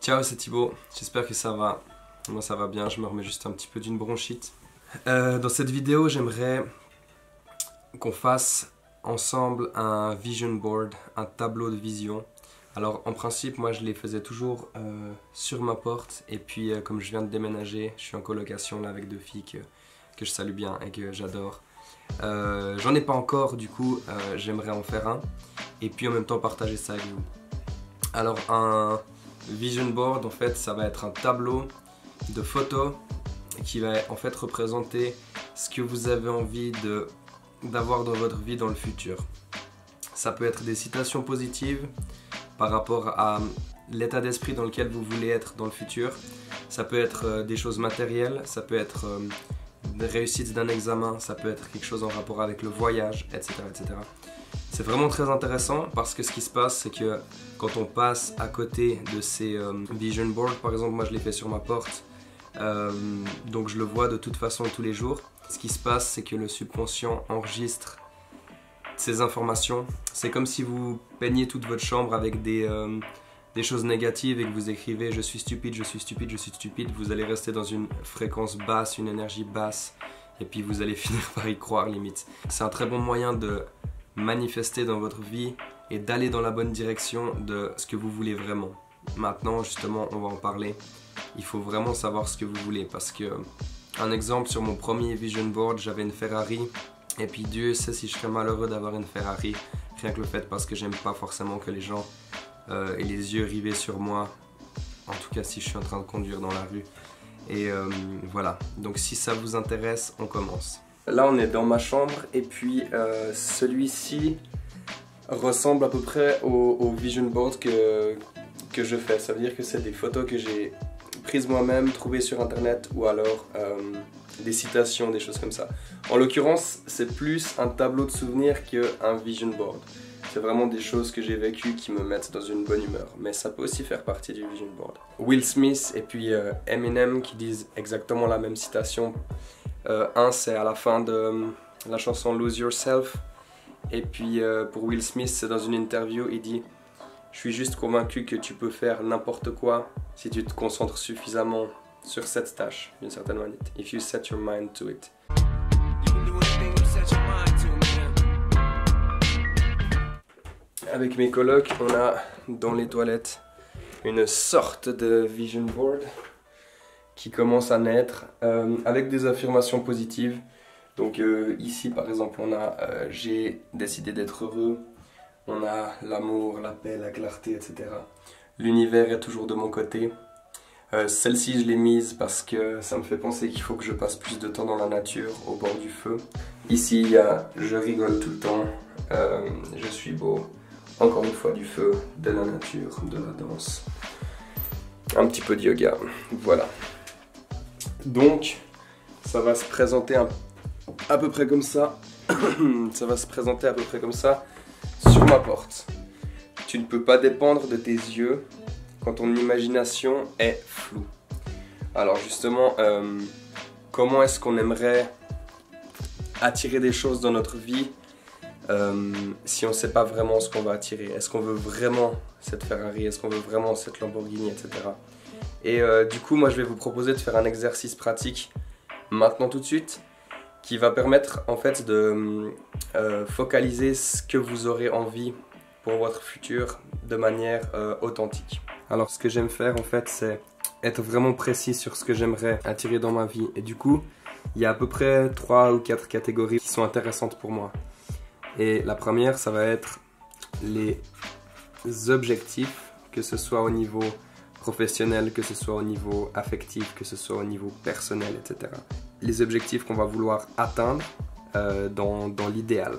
Ciao, c'est Thibaut, j'espère que ça va. Moi ça va bien, je me remets juste un petit peu d'une bronchite. Dans cette vidéo, j'aimerais qu'on fasse ensemble un vision board, un tableau de vision. Alors en principe, moi je les faisais toujours sur ma porte. Et puis comme je viens de déménager, je suis en colocation là avec deux filles que je salue bien et que j'adore. J'en ai pas encore, du coup j'aimerais en faire un. Et puis en même temps partager ça avec vous. Alors un vision board, en fait, ça va être un tableau de photos qui va en fait représenter ce que vous avez envie d'avoir dans votre vie dans le futur. Ça peut être des citations positives par rapport à l'état d'esprit dans lequel vous voulez être dans le futur. Ça peut être des choses matérielles, ça peut être des réussites d'un examen, ça peut être quelque chose en rapport avec le voyage, etc. etc. C'est vraiment très intéressant parce que ce qui se passe, c'est que quand on passe à côté de ces vision boards, par exemple, moi je les fais sur ma porte, donc je le vois de toute façon tous les jours. Ce qui se passe, c'est que le subconscient enregistre ces informations. C'est comme si vous peignez toute votre chambre avec des choses négatives et que vous écrivez « je suis stupide, je suis stupide, je suis stupide ». Vous allez rester dans une fréquence basse, une énergie basse, et puis vous allez finir par y croire limite. C'est un très bon moyen de manifester dans votre vie et d'aller dans la bonne direction de ce que vous voulez vraiment. Maintenant, justement, on va en parler. Il faut vraiment savoir ce que vous voulez parce que, un exemple, sur mon premier vision board, j'avais une Ferrari et puis Dieu sait si je serais malheureux d'avoir une Ferrari, rien que le fait parce que j'aime pas forcément que les gens aient les yeux rivés sur moi, en tout cas si je suis en train de conduire dans la rue. Et voilà, donc si ça vous intéresse, on commence. Là on est dans ma chambre et puis celui-ci ressemble à peu près au vision board que je fais. Ça veut dire que c'est des photos que j'ai prises moi-même, trouvées sur internet ou alors des citations, des choses comme ça. En l'occurrence, c'est plus un tableau de souvenirs qu'un vision board. C'est vraiment des choses que j'ai vécues qui me mettent dans une bonne humeur. Mais ça peut aussi faire partie du vision board. Will Smith et puis Eminem qui disent exactement la même citation. Un, c'est à la fin de la chanson Lose Yourself. Et puis pour Will Smith, c'est dans une interview, il dit « Je suis juste convaincu que tu peux faire n'importe quoi si tu te concentres suffisamment sur cette tâche, d'une certaine manière. If you set your mind to it. » Avec mes colocs, on a dans les toilettes une sorte de vision board qui commence à naître avec des affirmations positives. Donc ici par exemple on a j'ai décidé d'être heureux, on a l'amour, la paix, la clarté, etc. L'univers est toujours de mon côté. Celle-ci je l'ai mise parce que ça me fait penser qu'il faut que je passe plus de temps dans la nature, au bord du feu. Ici il y a je rigole tout le temps, je suis beau, encore une fois du feu, de la nature, de la danse, un petit peu de yoga, voilà. Donc ça va se présenter à peu près comme ça. Ça va se présenter à peu près comme ça sur ma porte. Tu ne peux pas dépendre de tes yeux quand ton imagination est floue. Alors justement, comment est-ce qu'on aimerait attirer des choses dans notre vie si on ne sait pas vraiment ce qu'on va attirer? Est-ce qu'on veut vraiment cette Ferrari? Est-ce qu'on veut vraiment cette Lamborghini, etc. Et du coup, moi je vais vous proposer de faire un exercice pratique maintenant tout de suite qui va permettre en fait de focaliser ce que vous aurez envie pour votre futur de manière authentique. Alors ce que j'aime faire en fait, c'est être vraiment précis sur ce que j'aimerais attirer dans ma vie. Et du coup, il y a à peu près 3 ou 4 catégories qui sont intéressantes pour moi. Et la première, ça va être les objectifs, que ce soit au niveau professionnel, que ce soit au niveau affectif, que ce soit au niveau personnel, etc. Les objectifs qu'on va vouloir atteindre dans l'idéal.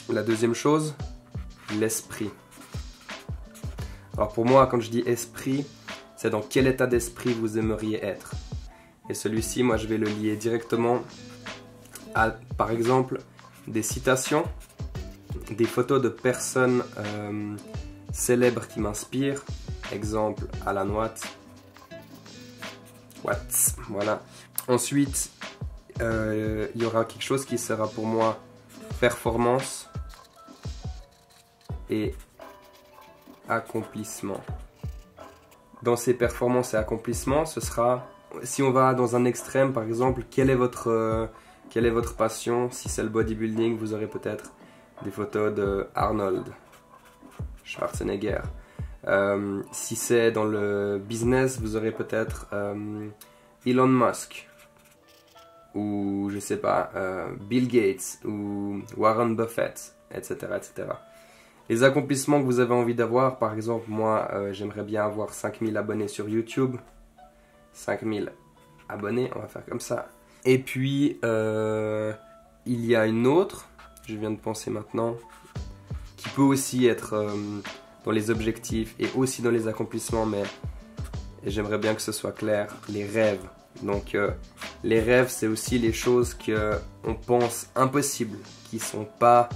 La deuxième chose, l'esprit. Alors pour moi, quand je dis esprit, c'est dans quel état d'esprit vous aimeriez être. Et celui-ci, moi je vais le lier directement à, par exemple, des citations, des photos de personnes célèbres qui m'inspirent. Exemple, Alan Watts. Voilà. Ensuite, il y aura quelque chose qui sera pour moi performance et accomplissement. dans ces performances et accomplissements, ce sera, si on va dans un extrême par exemple, quelle est votre passion? Si c'est le bodybuilding, vous aurez peut-être des photos de Arnold Schwarzenegger. Si c'est dans le business, vous aurez peut-être Elon Musk, ou je sais pas, Bill Gates, ou Warren Buffett, etc., etc. Les accomplissements que vous avez envie d'avoir, par exemple, moi, j'aimerais bien avoir 5000 abonnés sur YouTube. 5000 abonnés, on va faire comme ça. Et puis, il y a une autre, je viens de penser maintenant, qui peut aussi être dans les objectifs et aussi dans les accomplissements, mais j'aimerais bien que ce soit clair, les rêves. Donc, les rêves, c'est aussi les choses qu'on pense impossibles, qui ne sont pas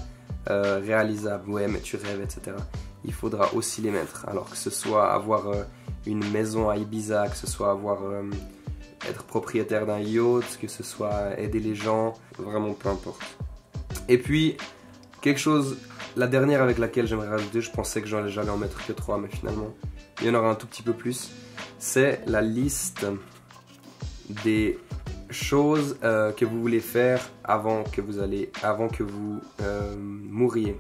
réalisables. Ouais, mais tu rêves, etc. Il faudra aussi les mettre. Alors que ce soit avoir une maison à Ibiza, que ce soit être propriétaire d'un yacht, que ce soit aider les gens, vraiment peu importe. Et puis, quelque chose, la dernière avec laquelle j'aimerais rajouter, je pensais que j'allais en mettre que 3, mais finalement, il y en aura un tout petit peu plus. C'est la liste des choses que vous voulez faire avant que vous mouriez.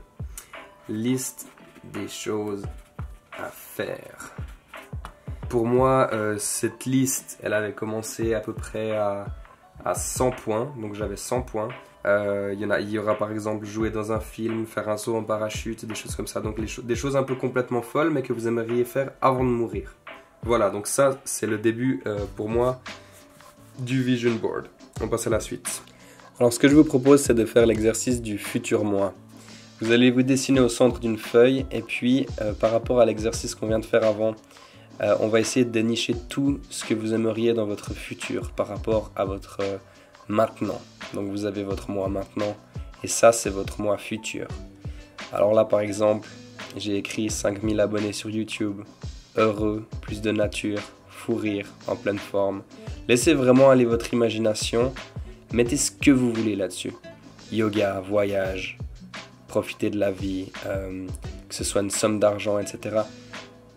Liste des choses à faire. Pour moi, cette liste, elle avait commencé à peu près à 100 points, donc j'avais 100 points. Il y aura par exemple jouer dans un film, faire un saut en parachute, des choses comme ça, donc des choses un peu complètement folles, mais que vous aimeriez faire avant de mourir. Voilà, donc ça, c'est le début pour moi du Vision Board. On passe à la suite. Alors ce que je vous propose, c'est de faire l'exercice du futur moi. Vous allez vous dessiner au centre d'une feuille et puis par rapport à l'exercice qu'on vient de faire avant, on va essayer de dénicher tout ce que vous aimeriez dans votre futur par rapport à votre maintenant. Donc vous avez votre moi maintenant et ça c'est votre moi futur. Alors là par exemple, j'ai écrit 5000 abonnés sur YouTube, heureux, plus de nature, fou rire, en pleine forme. Laissez vraiment aller votre imagination, mettez ce que vous voulez là-dessus. Yoga, voyage, profiter de la vie, que ce soit une somme d'argent, etc.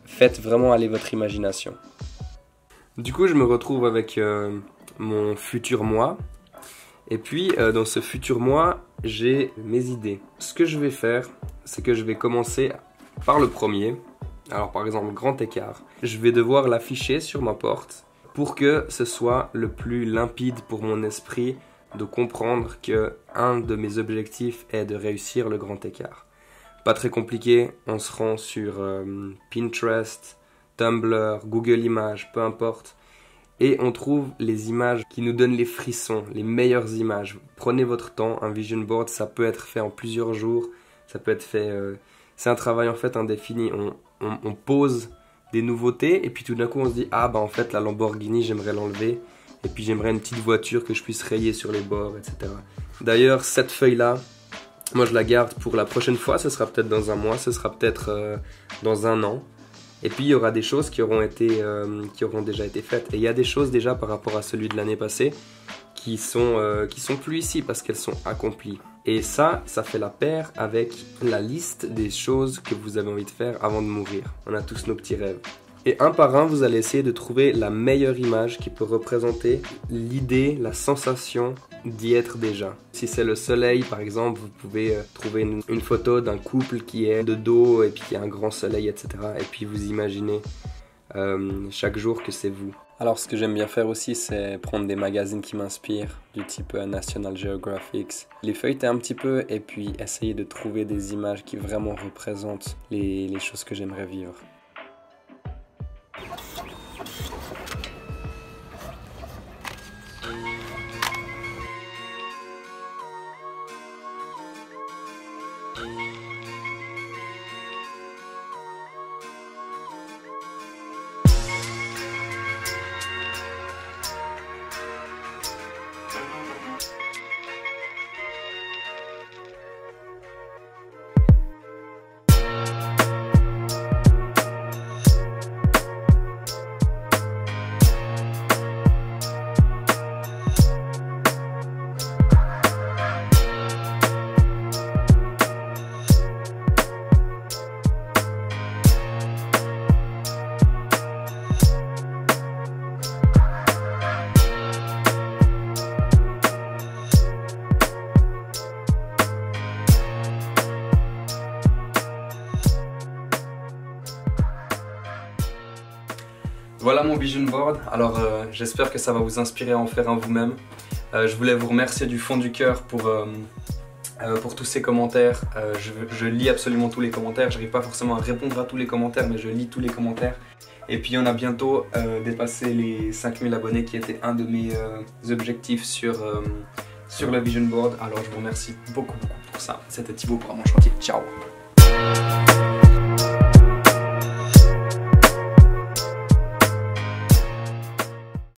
Faites vraiment aller votre imagination. Du coup, je me retrouve avec mon futur moi. Et puis, dans ce futur moi, j'ai mes idées. Ce que je vais faire, c'est que je vais commencer par le premier. Alors, par exemple, grand écart. Je vais devoir l'afficher sur ma porte pour que ce soit le plus limpide pour mon esprit de comprendre que un de mes objectifs est de réussir le grand écart. Pas très compliqué, on se rend sur Pinterest, Tumblr, Google Images, peu importe. Et on trouve les images qui nous donnent les frissons, les meilleures images. Prenez votre temps, un vision board, ça peut être fait en plusieurs jours. Ça peut être fait... c'est un travail en fait indéfini. On pose des nouveautés et puis tout d'un coup on se dit « Ah bah en fait la Lamborghini j'aimerais l'enlever. Et puis j'aimerais une petite voiture que je puisse rayer sur les bords, etc. » D'ailleurs cette feuille-là, moi je la garde pour la prochaine fois. Ce sera peut-être dans un mois, ce sera peut-être dans un an. Et puis il y aura des choses qui auront déjà été faites. Et il y a des choses déjà par rapport à celui de l'année passée qui sont plus ici parce qu'elles sont accomplies. Et ça fait la paire avec la liste des choses que vous avez envie de faire avant de mourir. On a tous nos petits rêves. Et un par un, vous allez essayer de trouver la meilleure image qui peut représenter l'idée, la sensation d'y être déjà. Si c'est le soleil, par exemple, vous pouvez trouver une photo d'un couple qui est de dos et puis qui a un grand soleil, etc. Et puis vous imaginez chaque jour que c'est vous. Alors ce que j'aime bien faire aussi, c'est prendre des magazines qui m'inspirent, du type National Geographic, les feuilleter un petit peu et puis essayer de trouver des images qui vraiment représentent les choses que j'aimerais vivre. Voilà mon vision board. Alors j'espère que ça va vous inspirer à en faire un vous-même. Je voulais vous remercier du fond du cœur pour tous ces commentaires. Je lis absolument tous les commentaires. Je n'arrive pas forcément à répondre à tous les commentaires, mais je lis tous les commentaires. Et puis on a bientôt dépassé les 5000 abonnés qui était un de mes objectifs sur le vision board. Alors je vous remercie beaucoup pour ça. C'était Thibaut pour un chantier. Ciao.